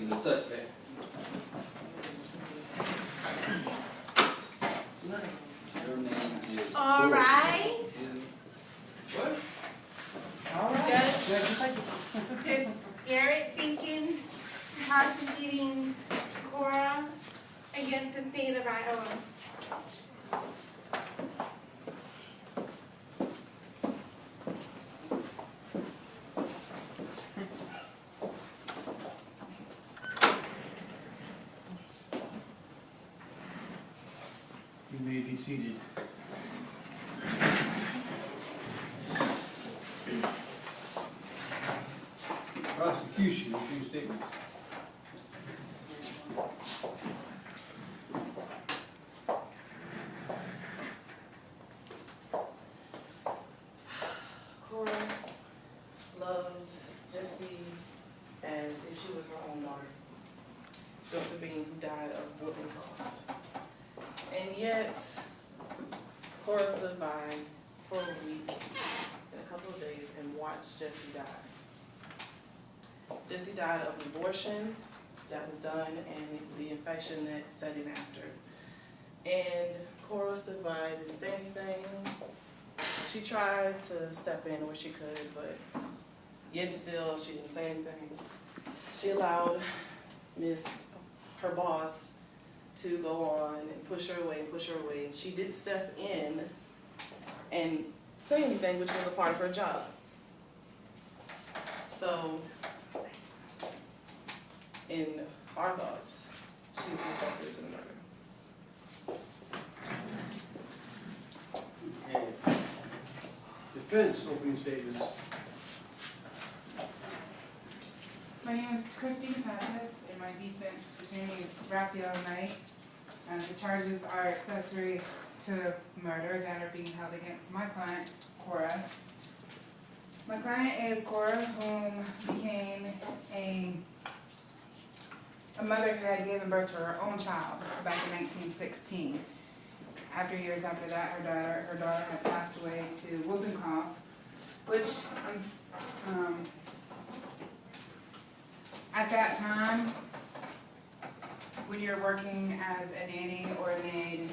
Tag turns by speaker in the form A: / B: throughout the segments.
A: is a suspect. Your name is.
B: All right.
A: What?
C: All right.
B: Judge Garrett Jenkins prosecuting Cora against the state of Iowa.
C: You may be seated.
A: Prosecution, two statements.
D: Cora loved Jessie as if she was her own daughter. Josephine, who died of whooping cough. And yet, Cora stood by for a week and a couple of days and watched Jessie die. Jessie died of abortion that was done and the infection that set in after. And Cora stood by, didn't say anything. She tried to step in where she could, but yet still she didn't say anything. She allowed her boss, to go on and push her away and push her away. She did step in and say anything, which was a part of her job. So, in our thoughts, she's an accessory to the murder.
C: Okay. Defense opening statements.
E: My name is Christine Pappas, and my defense attorney is Raphael Knight. The charges are accessory to murder that are being held against my client, Cora. My client is Cora, whom became a mother who had given birth to her own child back in 1916. Years after that, her daughter had passed away to whooping cough, which at that time, when you're working as a nanny or a maid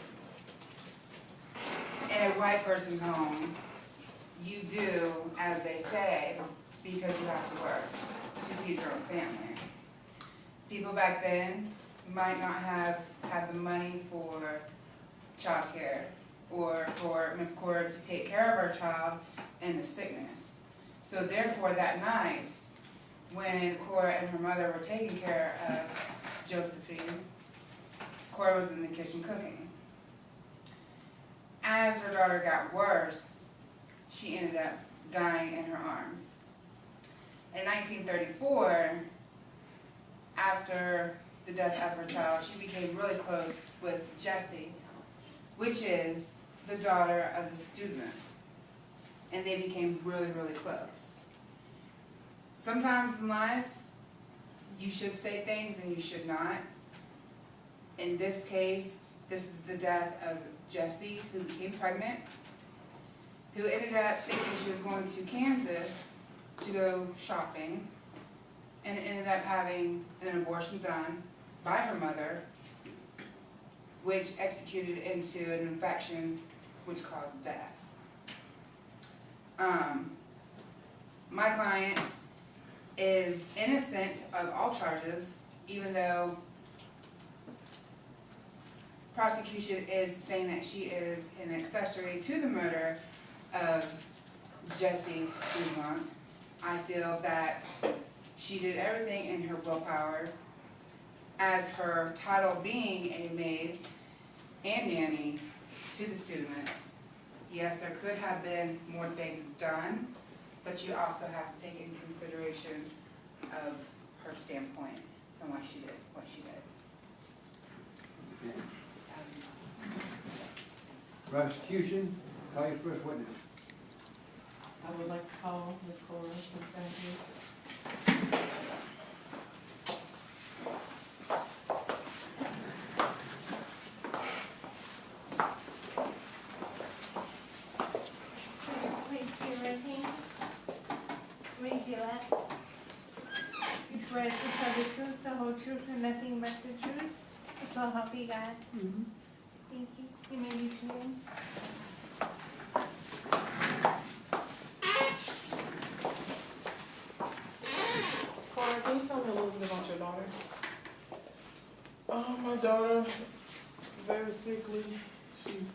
E: in a white person's home, you do as they say because you have to work to feed your own family. People back then might not have had the money for childcare or for Miss Cora to take care of her child in the sickness. So therefore that night, when Cora and her mother were taking care of Josephine, Cora was in the kitchen cooking. As her daughter got worse, she ended up dying in her arms. In 1934, after the death of her child, she became really close with Jessie, which is the daughter of the students. And they became really, really close. Sometimes in life, you should say things and you should not. In this case, this is the death of Jessie, who became pregnant, who ended up thinking she was going to Kansas to go shopping, and ended up having an abortion done by her mother, which executed into an infection which caused death. My client is innocent of all charges, even though prosecution is saying that she is an accessory to the murder of Jessie Dumont. I feel that she did everything in her willpower, as her title being a maid and nanny to the students. Yes, there could have been more things done, but you also have to take in consideration of her standpoint and why she did what she did.
C: Prosecution, call your first witness.
D: I would like to call Ms. Cora to the stand, please.
B: Raise your right hand. Raise your left. You swear to tell the truth, the whole truth, and nothing but the truth? So help you God. Thank you. You may be seated.
D: Cora, can you tell me a little bit about your daughter? Oh, my daughter, very sickly. She's